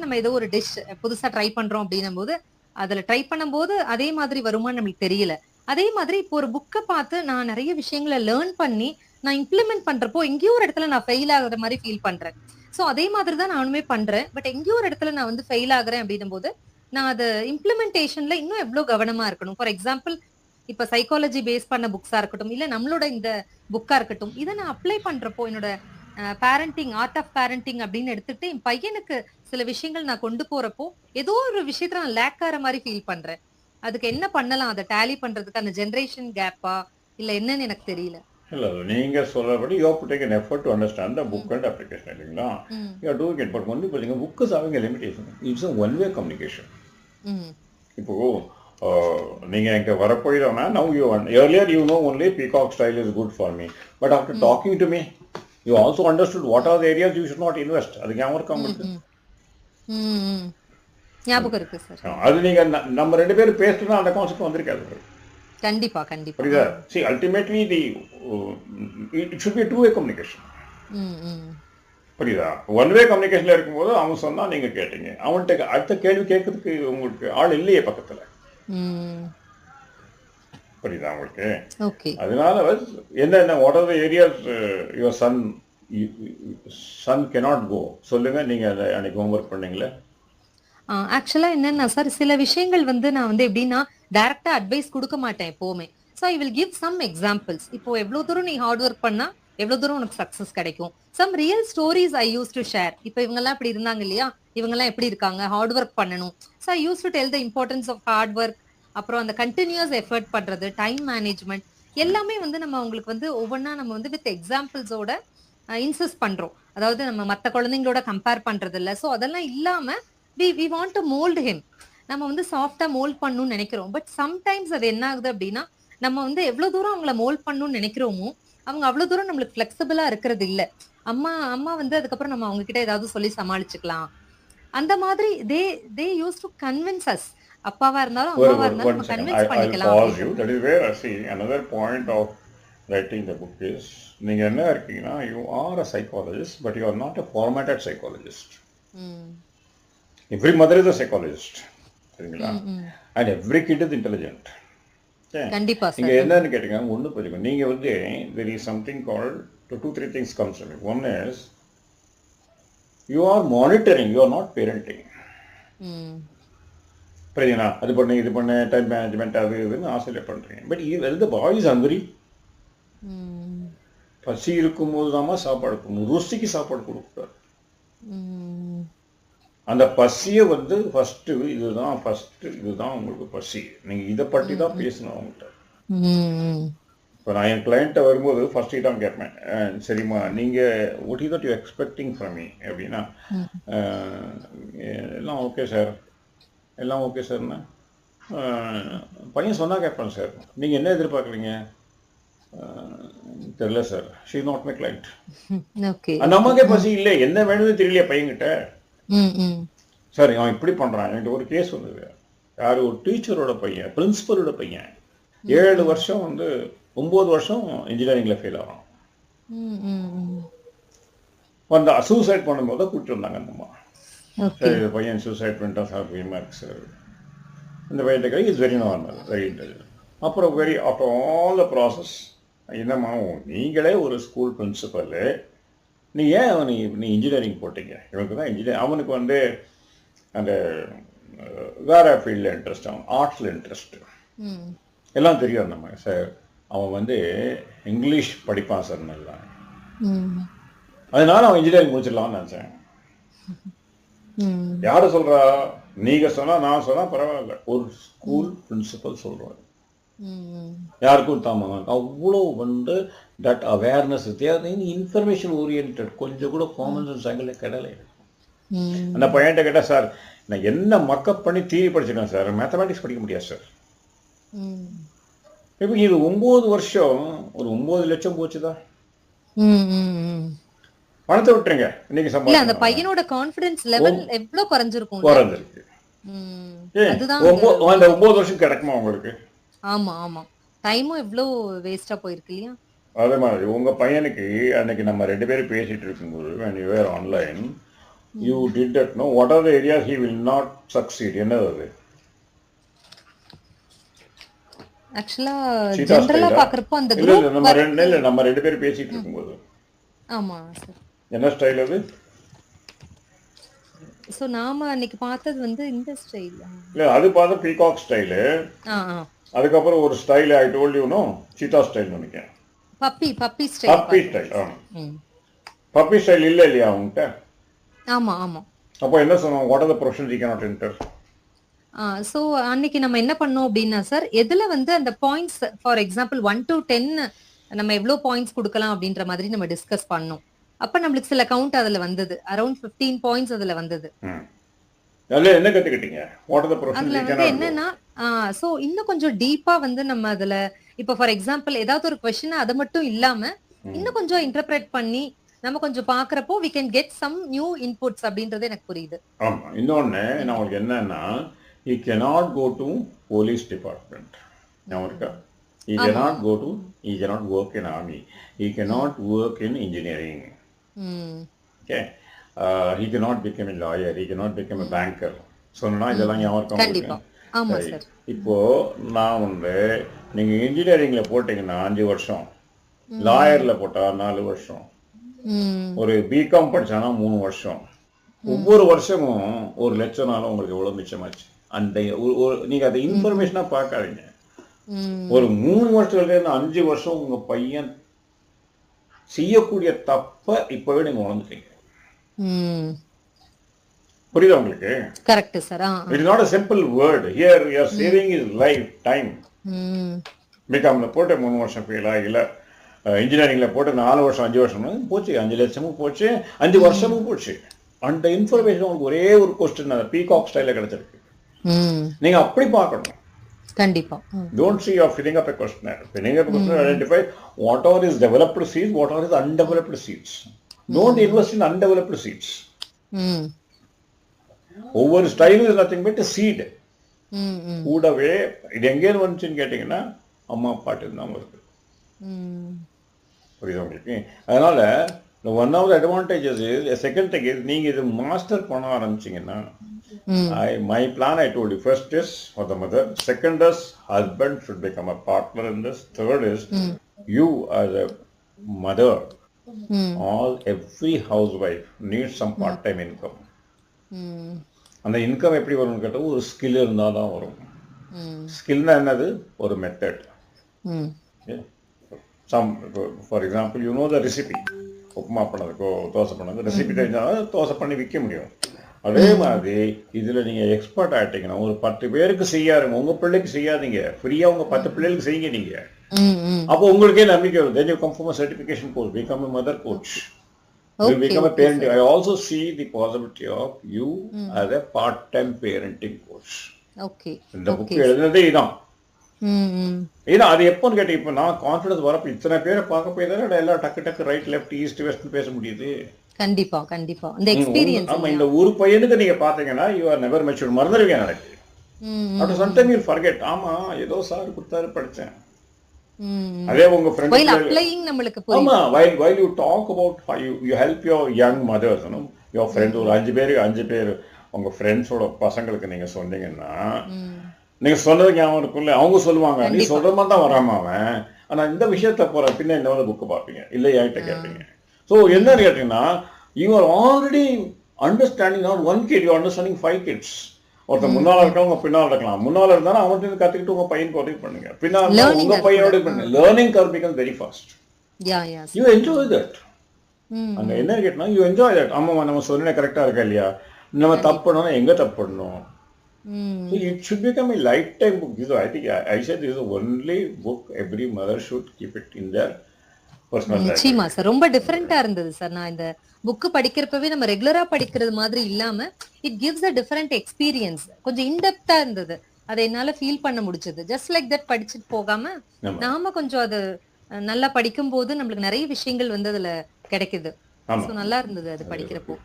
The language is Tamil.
நம்ம ஏதோ ஒரு டிஷ் புதுசா ட்ரை பண்றோம் அப்படின்னும் போது அதுல ட்ரை பண்ணும்போது அதே மாதிரி வருமான்னு நம்மளுக்கு தெரியல. அதே மாதிரி இப்போ ஒரு புக்கை பார்த்து நான் நிறைய விஷயங்களை லேர்ன் பண்ணி நான் இம்ப்ளிமெண்ட் பண்றப்போ எங்கேயோ ஒரு இடத்துல நான் ஃபெயில் ஆகுற மாதிரி ஃபீல் பண்றேன். சோ அதே மாதிரி தான் நானுமே பண்றேன். பட் எங்கேயோ ஒரு இடத்துல நான் வந்து ஃபெயில் ஆகுறேன் அப்படின்னும் போது நான் அது இம்ப்ளிமெண்டேஷன்ல இன்னும் எவ்வளவு கவனமா இருக்கணும். ஃபார் எக்ஸாம்பிள் இப்ப சைக்காலஜி பேஸ் பண்ண புக்ஸா இருக்கட்டும், இல்ல நம்மளோட இந்த புக்கா இருக்கட்டும், இதை நான் அப்ளை பண்றப்போ என்னோட பேரண்டிங் ஆர்ட் ஆஃப் பேரண்டிங் அப்படின்னு எடுத்துட்டு என் பையனுக்கு சில விஷயங்கள் நான் கொண்டு போறப்போ ஏதோ ஒரு விஷயத்துல நான் லேக் ஆற மாதிரி ஃபீல் பண்றேன். அதுக்கு என்ன பண்ணலாம்? அதை டேலி பண்றதுக்கு அந்த ஜெனரேஷன் கேப்பா இல்ல என்னன்னு எனக்கு தெரியல. இல்லை நீங்கள் சொல்கிறபடி you have to take an effort to understand the book and application இல்லைங்களா? You are doing it. But வந்து பார்த்தீங்க book is having a limitation. It's a one way communication. இப்போது நீங்கள் இங்கே வரப்போயிடோன்னா now you earlier you know only peacock style is good for me. But after talking to me, you also understood what are the areas you should not invest. அது ஞாபகம் இருக்கா உங்களுக்கு? ஞாபகம் இருக்கு சார். அது நீங்கள் நம்ம ரெண்டு பேரும் பேசினா அந்த கான்செப்ட் வந்திருக்காது. கண்டிப்பா கண்டிப்பா. புரியுதா? See, ultimately it should be a two-way communication. புரியுதா? ஒன் வே கம்யூனிகேஷன்ல இருக்கும்போது அவன் சொன்னா நீங்க கேட்டீங்க, அவன்கிட்ட அடுத்த கேள்வி கேட்கறதுக்கு உங்களுக்கு ஆள் இல்லையே பக்கத்துல. புரியுதா உங்களுக்கு? அதனால என்ன what are the areas your son cannot go சொல்லுங்க. நீங்க அதை அன்னைக்கு ஹோம்ஒர்க் பண்ணீங்களே. ஆக்சுவலா என்னன்னா சார், சில விஷயங்கள் வந்து நான் வந்து எப்படின்னா டைரக்டா அட்வைஸ் கொடுக்க மாட்டேன் எப்பவுமே. So I will give some examples. இப்போ எவ்வளவு தூரம் நீ ஹார்ட் ஒர்க் பண்ணா எவ்வளவு தூரம் உனக்கு சக்சஸ் கிடைக்கும். Some real stories I used to share. இப்போ இவங்க எல்லாம் இப்படி இருந்தாங்க இல்லையா, இவங்க எல்லாம் எப்படி இருக்காங்க, ஹார்ட் ஒர்க் பண்ணணும். So I used to tell the importance of hard work, அப்புறம் அந்த கண்டினியூஸ் எஃபர்ட் பண்றது, டைம் மேனேஜ்மெண்ட் எல்லாமே வந்து நம்ம அவங்களுக்கு வந்து ஒவ்வொன்றா நம்ம வந்து வித் எக்ஸாம்பிள்ஸோட இன்சிஸ்ட் பண்றோம். அதாவது நம்ம மற்ற குழந்தைங்களோட கம்பேர் பண்றது இல்லை. ஸோ அதெல்லாம் இல்லாம we want to mold him. நம்ம வந்து சாஃப்டா மோல்ட் பண்ணணும்னு நினைக்கிறோம். பட் சம்டைம்ஸ் அது என்ன ஆகுது அப்படின்னா நம்ம வந்து எவ்வளவு தூரம் அவங்கள மோல்ட் பண்ணணும்னு நினைக்கிறோமோ அவங்க அவ்வளவு தூரம் நம்மளுக்கு ஃபிளெக்சிபிளா இருக்கிறது இல்ல. அம்மா வந்து அதுக்கப்புறம் நம்ம அவங்க கிட்ட ஏதாவது சொல்லி சமாளிச்சுக்கலாம் அந்த மாதிரி they used to convince us. அப்பாவா இருந்தாலும் அம்மாவா இருந்தாலும் நம்ம கன்வின்ஸ் பண்ணிக்கலாம். That is where I see another point of writing the book is நீங்க என்ன இருக்கீங்கன்னா you are a psychologist but you are not a formatted psychologist. Every mother is a psychologist. சரிங்களா? And every kid is intelligent. கண்டிப்பா சார். நீங்க என்னன்னு கேட்டீங்க ஒண்ணு புரியுங்க. நீங்க வந்து there is something called two three things comes to me. One is you are monitoring, you are not parenting. புரியுதுங்களா? அது பண்ணு இது பண்ணு டைம் மேனேஜ்மெண்ட் அது இதுன்னு ஆசையில பண்றீங்க. But the boy is hungry. பசி இருக்கும்போது தான் சாப்பாடு கொடுக்கணும். ருசிக்கு சாப்பாடு கொடுக்கூடாது. அந்த பசியை வந்து ஃபர்ஸ்ட் இதுதான் உங்களுக்கு பசி. நீங்க இதை பற்றி தான் பேசணும் அவங்கள்ட்ட. இப்போ நான் என் கிளைண்ட்டை வரும்போது ஃபர்ஸ்ட் தான் கேட்பேன், சரிம்மா நீங்கள் what is that you expecting from me அப்படின்னா எல்லாம் ஓகே சார், எல்லாம் ஓகே சார்னா பையன் சொன்னால் கேட்பேன் சார் நீங்கள் என்ன எதிர்பார்க்குறீங்க தெரியல sir, she is not my client. அந்த அம்மாக்கே பசி இல்லை, என்ன வேணும்னு தெரியலையா பையன்கிட்ட. சார் அவன் இப்படி பண்றான். என்கிட்ட ஒரு கேஸ் வந்தது. யாரு ஒரு டீச்சரோட பையன், பிரின்சிபலோட பையன் 7 வருஷம் வந்து 9 வருஷம் இன்ஜினியரிங்ல ஃபெயில் ஆகிறான். வந்து சூசைட் பண்ணும்போது தான் கூப்பிட்டு வந்தாங்க அந்த அம்மா. சரி பையன் சூசைட் பண்ணிட்டான் சார், பயமா இருக்கு சார். இந்த பையன் கை is very normal, very intelligent. அப்புறம் very after all the process என்னம்மா நீங்களே ஒரு ஸ்கூல் பிரின்சிபலு, நீ ஏன் நீ இன்ஜினியரிங் போட்டீங்க? இவனுக்கு தான் இன்ஜினியர், அவனுக்கு வந்து அந்த வேற ஃபீல்டில் இன்ட்ரெஸ்ட், அவன் ஆர்ட்ஸில் இன்ட்ரெஸ்ட் எல்லாம் தெரியும் நம்ம சார். அவன் வந்து இங்கிலீஷ் படிப்பான் சார் நல்லா, அதனால அவன் இன்ஜினியரிங் முடிச்சிடலாம்னு நினச்சேன். யாரு சொல்றா? நீங்க சொன்னா நான் சொன்னா பரவாயில்ல, ஒரு ஸ்கூல் பிரின்சிபல் சொல்றாரு. யாருக்கும் தாமதம் அவ்வளோ வந்து தட் அவேர்னஸ் இன்ஃபர்மேஷன் ஓரியன்ட், கொஞ்சம் கூட காமன் சென்ஸ் அங்கே கிடையாது. அந்த பையன்கிட்ட கேட்டா சார் நான் என்ன மக்கப் பண்ணி தியரி படிச்சிருக்கேன் சார், மேத்தமேட்டிக்ஸ் படிக்க முடியாது சார். இப்போ இது 9 வருஷம் ஒரு 9 லட்சம் போச்சுதான். பணத்தை விட்டுருங்க, இன்னைக்கு சம்பளம் அந்த பையனோட கான்ஃபிடன்ஸ் லெவல் எவ்வளவு குறைஞ்சிருக்கு. அந்த 9 வருஷம் கிடைக்குமா உங்களுக்கு? ஆமா ஆமா, டைமும் எவ்வளவு வேஸ்டா போயிருக்கு இல்லையா? அதே மாதிரி உங்க பையனுக்கு அன்னைக்கு நம்ம 2 பேரும் பேசிட்டு இருக்கும்போது when you were online, you did that, no? What are the areas he will not succeed? என்னது அது? ஆக்சுவலா சீதா ஜெனரலா ஸ்டைலா? பாக்குறப்போ அந்த இல்ல குரூப் நம்ம ரெண்டு பேரும் பேசிட்டு இருக்கும்போது ஆமா சார். என்ன ஸ்டைல் அது? சோ நாம அன்னைக்கு பார்த்தது வந்து இந்த ஸ்டைல். இல்ல அது பார்த்தா பீகாக் ஸ்டைலு. அதுக்கப்புறம் ஒரு style I told you know Sita style நினைக்கிறேன். Puppy style. Puppy style. Puppy style இல்லையா உங்ககிட்ட? ஆமா ஆமா. அப்போ என்ன சொன்னோம்? What are the professions you cannot enter? So அன்னைக்கு நம்ம என்ன பண்ணோம் அப்படின்னா சார், எதுல வந்து அந்த பாயிண்ட்ஸ் ஃபார் எக்ஸாம்பிள் 1 to 10 நம்ம எவ்வளவு பாயிண்ட்ஸ் கொடுக்கலாம் அப்படின்ற மாதிரி நம்ம டிஸ்கஸ் பண்ணோம். அப்ப நம்மளுக்கு சில கவுண்ட் அதுல வந்தது. அரௌண்ட் 15 பாயிண்ட்ஸ் அதுல வந்தது. அதுல என்ன கத்துக்கிட்டீங்க? வாட் ஆர் த ப்ரொஃபஷன்ஸ் அதுல யூ வந்து கேனாட்? என்னன்னா சோ இன்னும் கொஞ்சம் டீப்பா வந்து நம்ம அதுல இப்ப ஃபார் எக்ஸாம்பிள் ஏதாவது ஒரு கொஸ்டின் அதை மட்டும் இல்லாம இன்னும் கொஞ்சம் இன்டர்பிரேட் பண்ணி நம்ம கொஞ்சம் பாக்குறப்போ we can get some new inputs அப்படின்றது எனக்கு புரியுது. ஆமா. இன்னொன்னு நான் உங்களுக்கு என்னன்னா he cannot go to police department. Namarka. He cannot work in army. He cannot work in engineering. Okay. He cannot become a lawyer. He cannot become a banker. சொன்னா இதெல்லாம் ஞாபகம் கண்டிப்பா. ஆமா சார். இப்போ நான் வந்து நீங்க இன்ஜினியரிங்ல போட்டீங்கன்னா 5 வருஷம், லாயர்ல போட்டா 4 வருஷம், ஒரு பிகாம் படிச்சானா 3 வருஷம். ஒவ்வொரு வருஷமும் ஒரு லட்சம்னாலும் உங்களுக்கு எவ்வளவு மிச்சமாச்சு? அந்த நீங்க அதை இன்ஃபர்மேஷனா பார்க்காதீங்க. ஒரு 3 வருஷத்துல இருந்து 5 வருஷம் உங்க பையன் செய்யக்கூடிய தப்ப இப்பவே நீங்க உணர்ந்துட்டீங்க. புரியுதா உங்களுக்கு? Correct sir. It is not a simple word. Here you are saving his life time. பிகாம்ல போட்டு 3 வருஷம் ஃபெயில் ஆகல, இன்ஜினியரிங்ல போட்டு 4 வருஷம் 5 வருஷம் போச்சு, 5 லட்சமும் போச்சு, 5 வருஷமும் போச்சு. அந்த இன்ஃபர்மேஷன் உங்களுக்கு ஒரே ஒரு கொஸ்டின் அந்த பீகாக் ஸ்டைல கிடைச்சிருக்கு. நீங்க அப்படி பார்க்கணும். கண்டிப்பா. Don't see you are filling up a questionnaire. Filling up a questionnaire, identify what are his developed seeds, what are his undeveloped seeds. Don't invest in undeveloped seeds. ஒவ்வொரு ஸ்டைலும் இஸ் நத்திங் பட் சீட். கூடவே இது எங்கேருந்து வந்துச்சுன்னு கேட்டீங்கன்னா அம்மா அப்பாட்டு இருந்தாம இருக்கு. புரியுது உங்களுக்கு? அதனால one of the advantages is second thing is நீங்க இது மாஸ்டர் பண்ண ஆரம்பிச்சீங்கன்னா my plan I told you first is for the mother, second is husband should become a partner in this, third is you as a mother, every housewife needs some part time income. அந்த இன்கம் எப்படி வரும்னு கேட்டா ஒரு ஸ்கில் இருந்தால் தான் வரும். ஸ்கில்னா என்னது? ஒரு method. For example you know the recipe. Upma பண்ணதுக்கோ தோசை பண்ணது ரெசிபி தெரிஞ்சாலும் தோசை பண்ணி விற்க முடியும். அதே மாதிரி இதில் நீங்கள் எக்ஸ்பர்ட் ஆகிட்டீங்கன்னா ஒரு 10 பேருக்கு செய்யாருங்க, உங்கள் பிள்ளைக்கு செய்யாதீங்க, ஃப்ரீயாக உங்கள் 10 பிள்ளைகளுக்கு செய்யுங்க நீங்கள். அப்போ உங்களுக்கே நம்பிக்கை வரும். Then you come from a certification course, become a mother coach. You become a parent. I also see the possibility of you as a part-time parenting coach. Okay. இந்த புக் எழுதுனதே இதான். அது எப்போன்னு கேட்டீங்க, இப்போ நான் கான்ஃபிடன்ஸ் வரப்போ இத்தனை பேரை பார்க்க போய் தானே எல்லாம் டக்கு ரைட் லெஃப்ட் ஈஸ்ட் வெஸ்ட் பேச முடியுது. கண்டிப்பா கண்டிப்பா அந்த எக்ஸ்பீரியன்ஸ். ஆமா, இந்த ஒரு பையனுக்கு நீங்க பாத்தீங்கன்னா யூ ஆர் நெவர் மெச்சூர்ட், மறந்துடுவீங்க நாளைக்கு. At some time you forget. ஆமா ஏதோ சார் கொடுத்தாரு படிச்சேன். அதே உங்க ஃப்ரெண்ட் while applying நமக்கு புரியும். ஆமா, while you talk about how you help your young mothers, you know, your friends, ஒரு 5 பேர் உங்க ஃப்ரெண்ட்ஸோட பசங்களுக்கு நீங்க சொன்னீங்கன்னா நீங்க சொன்னது ஞாபகம் இருக்குல்ல, அவங்க சொல்லுவாங்க நீ சொல்ற மாதிரி தான் வராம அவன், ஆனா இந்த விஷயத்த போற பின்ன என்ன புக்கு பார்ப்பீங்க, இல்ல என்கிட்ட கேட்பீங்க. ஸோ என்னன்னு கேட்டீங்கன்னா you are already understanding not 1 kid, you understanding 5 kids. ஒருத்தர் முன்னால இருக்கவங்க பின்னால் இருக்கலாம். முன்னால இருந்தாலும் அவன்கிட்ட கத்துக்கிட்டு உங்க பையனுக்கு உதவி பண்ணுங்க. பின்னால் உங்க பையனோட பண்ணுங்க. Learning curve becomes very fast. You enjoy that. அங்க என்ன கேட்டா யூ என்ஜாய் தட். ஆமா நம்ம சொன்ன கரெக்டா இருக்கா இல்லையா, நம்ம தப்பு பண்ணணும், எங்க தப்பு பண்ணணும். So it should become a lifetime book. This is, I think I said this is the only book every mother should keep it in their personal life. நிச்சயமா சார், ரொம்ப டிஃபரெண்டா இருந்தது சார். நான் இந்த புக் படிக்கிறப்பவே நம்ம ரெகுலரா படிக்கிறது மாதிரி இல்லாம it gives a different experience. கொஞ்சம் இன்டெப்தா இருந்தது, அதை என்னால ஃபீல் பண்ண முடிச்சது. ஜஸ்ட் லைக் தட் படிச்சுட்டு போகாம நாம கொஞ்சம் அது நல்லா படிக்கும் போது நம்மளுக்கு நிறைய விஷயங்கள் வந்து அதுல கிடைக்குது. நல்லா இருந்தது அது படிக்கிறப்போ.